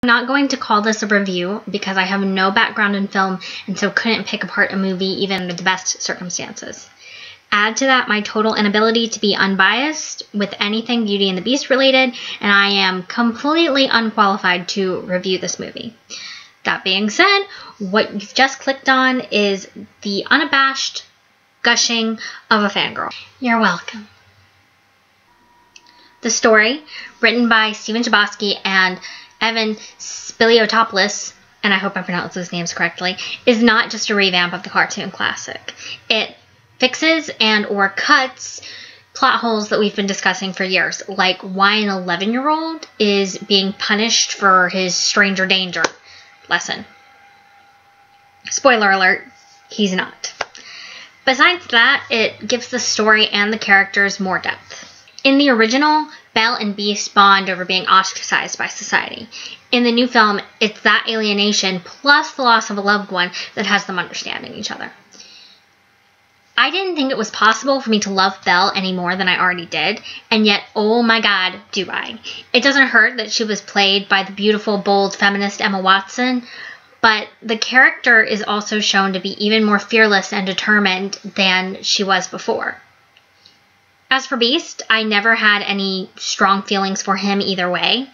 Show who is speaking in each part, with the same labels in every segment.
Speaker 1: I'm not going to call this a review because I have no background in film and so couldn't pick apart a movie even under the best circumstances. Add to that my total inability to be unbiased with anything Beauty and the Beast related, and I am completely unqualified to review this movie. That being said, what you've just clicked on is the unabashed gushing of a fangirl. You're welcome. The story, written by Steven Chbosky and Evan Spiliotopoulos, and I hope I pronounced those names correctly, is not just a revamp of the cartoon classic. It fixes and or cuts plot holes that we've been discussing for years, like why an 11-year-old is being punished for his stranger danger lesson. Spoiler alert, he's not. Besides that, it gives the story and the characters more depth. In the original, Belle and Beast bond over being ostracized by society. In the new film, it's that alienation plus the loss of a loved one that has them understanding each other. I didn't think it was possible for me to love Belle any more than I already did, and yet, oh my god, do I. It doesn't hurt that she was played by the beautiful, bold, feminist Emma Watson, but the character is also shown to be even more fearless and determined than she was before. As for Beast, I never had any strong feelings for him either way,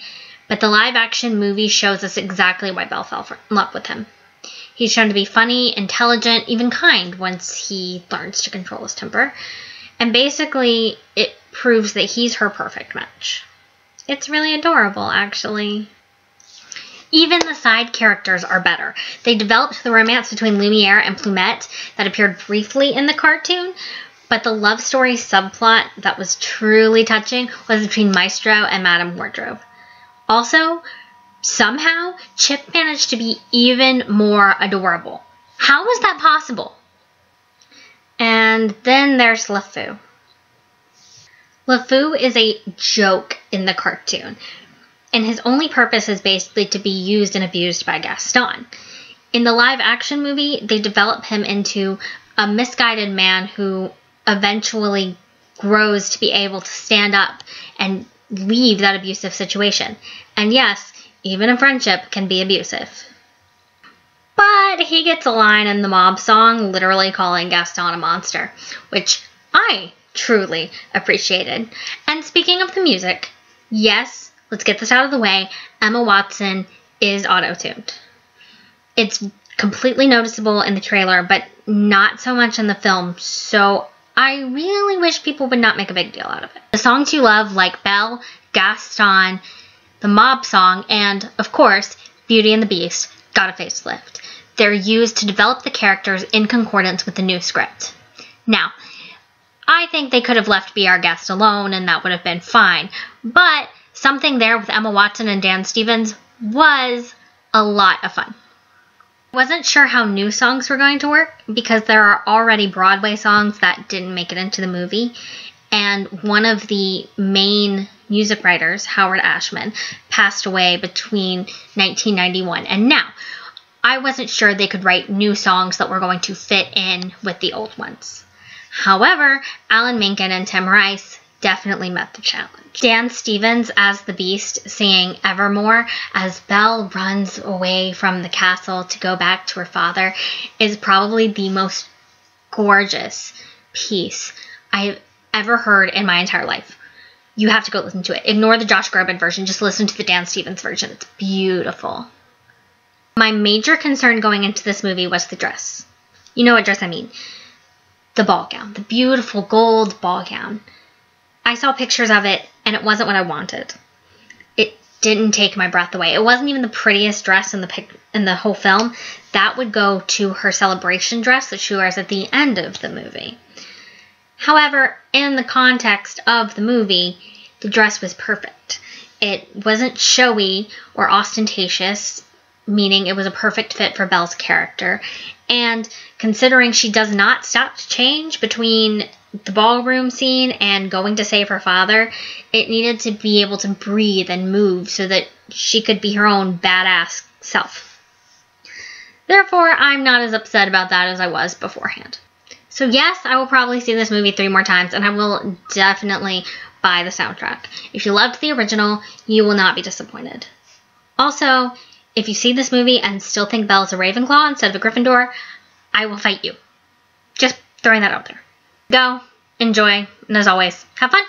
Speaker 1: but the live-action movie shows us exactly why Belle fell in love with him. He's shown to be funny, intelligent, even kind once he learns to control his temper. And basically, it proves that he's her perfect match. It's really adorable, actually. Even the side characters are better. They developed the romance between Lumiere and Plumette that appeared briefly in the cartoon, but the love story subplot that was truly touching was between Maestro and Madame Wardrobe. Also, somehow, Chip managed to be even more adorable. How was that possible? And then there's LeFou. LeFou is a joke in the cartoon, and his only purpose is basically to be used and abused by Gaston. In the live-action movie, they develop him into a misguided man who eventually grows to be able to stand up and leave that abusive situation. And yes, even a friendship can be abusive. But he gets a line in the mob song literally calling Gaston a monster, which I truly appreciated. And speaking of the music, yes, let's get this out of the way, Emma Watson is auto-tuned. It's completely noticeable in the trailer, but not so much in the film, so I really wish people would not make a big deal out of it. The songs you love, like Belle, Gaston, the mob song, and, of course, Beauty and the Beast, got a facelift. They're used to develop the characters in concordance with the new script. Now, I think they could have left Be Our Guest alone, and that would have been fine, but something there with Emma Watson and Dan Stevens was a lot of fun. I wasn't sure how new songs were going to work because there are already Broadway songs that didn't make it into the movie, and one of the main music writers, Howard Ashman, passed away between 1991 and now. I wasn't sure they could write new songs that were going to fit in with the old ones. However, Alan Menken and Tim Rice definitely met the challenge. Dan Stevens as the Beast singing Evermore as Belle runs away from the castle to go back to her father is probably the most gorgeous piece I've ever heard in my entire life. You have to go listen to it. Ignore the Josh Groban version. Just listen to the Dan Stevens version. It's beautiful. My major concern going into this movie was the dress. You know what dress I mean. The ball gown. The beautiful gold ball gown. I saw pictures of it, and it wasn't what I wanted. It didn't take my breath away. It wasn't even the prettiest dress in the whole film. That would go to her celebration dress that she wears at the end of the movie. However, in the context of the movie, the dress was perfect. It wasn't showy or ostentatious, meaning it was a perfect fit for Belle's character. And considering she does not stop to change between the ballroom scene and going to save her father, it needed to be able to breathe and move so that she could be her own badass self. Therefore, I'm not as upset about that as I was beforehand. So yes, I will probably see this movie 3 more times, and I will definitely buy the soundtrack. If you loved the original, you will not be disappointed. Also, if you see this movie and still think Belle's a Ravenclaw instead of a Gryffindor, I will fight you. Just throwing that out there. Go, enjoy, and as always, have fun.